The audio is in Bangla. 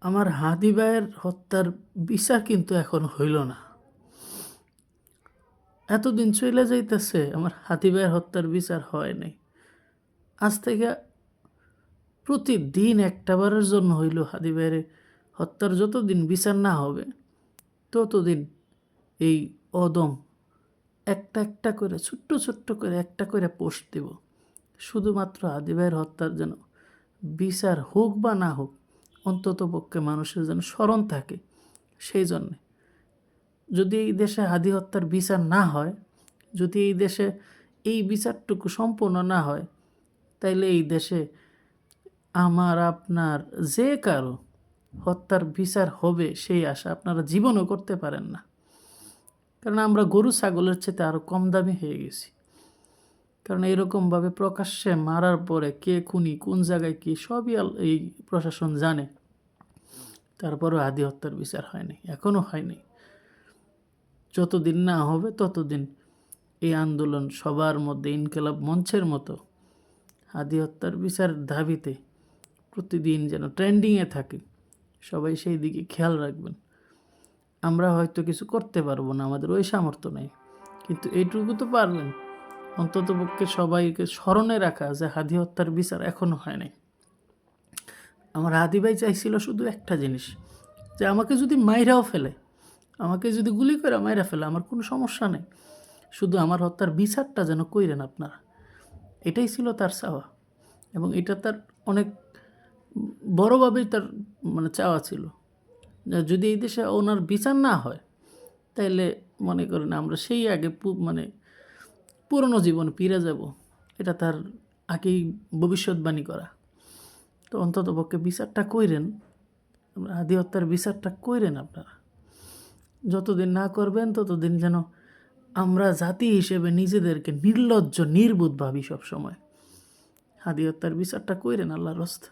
আমার হাদি ভাইয়ের হত্যার বিচার কিন্তু এখন হইল না। এতদিন চলে যাইতেছে, আমার হাদি ভাইয়ের হত্যার বিচার হয় নাই। আজ থেকে প্রতিদিন একটা বারের জন্য হইল হাদি ভাইয়ের হত্যার যতদিন বিচার না হবে ততদিন এই অদম একটা একটা করে ছোট্ট ছোট্ট করে একটা করে পোস্ট দেব, শুধুমাত্র হাদি ভাইয়ের হত্যার যেন বিচার হোক বা না হোক, অন্তত পক্ষে মানুষের যেন স্মরণ থাকে। সেই জন্যে যদি এই দেশে হাদি হত্যার বিচার না হয়, যদি এই দেশে এই বিচারটুকু সম্পূর্ণ না হয়, তাইলে এই দেশে আমার আপনার যে কারো হত্যার বিচার হবে সেই আশা আপনারা জীবনও করতে পারেন না। কারণ আমরা গরু ছাগলের চেয়ে আরও কম দামি হয়ে গেছি। কারণ এরকমভাবে প্রকাশ্যে মারার পরে কে খুনি, কোন জায়গায় কী, সবই এই প্রশাসন জানে। তারপরেও হাদি হত্যার বিচার হয়নি, এখনও হয়নি। যতদিন না হবে ততদিন এই আন্দোলন সবার মধ্যে ইনকিলাব মঞ্চের মতো হাদি হত্যার বিচারের দাবিতে প্রতিদিন যেন ট্রেন্ডিংয়ে থাকে। সবাই সেই দিকে খেয়াল রাখবেন। আমরা হয়তো কিছু করতে পারবো না, আমাদের ওই সামর্থ্য নেই, কিন্তু এইটুকু তো পারবেন অন্ততপক্ষে সবাইকে স্মরণে রাখা যে হাদি হত্যার বিচার এখনও হয় নাই। আমার হাদি ভাই চাইছিল শুধু একটা জিনিস, যে আমাকে যদি মাইরাও ফেলে, আমাকে যদি গুলি করে মাইরা ফেলে, আমার কোনো সমস্যা নেই, শুধু আমার হত্যার বিচারটা যেন কইরেন আপনারা। এটাই ছিল তার চাওয়া, এবং এটা তার অনেক বড়োভাবেই তার চাওয়া ছিল। যদি এই দেশে ওনার বিচার না হয়, তাইলে মনে করেন আমরা সেই আগে পুরনো জীবন ফিরে যাব। এটা তার আগেই ভবিষ্যৎবাণী করা। তো অন্তত পক্ষে বিচারটা কইরেন, হাদি হত্যার বিচারটা কইরেন আপনারা। যতদিন না করবেন ততদিন যেন আমরা জাতি হিসেবে নিজেদেরকে নির্লজ্জ নির্বোধ ভাবি সবসময়। হাদি হত্যার বিচারটা কইরেন আল্লাহর রাস্তা।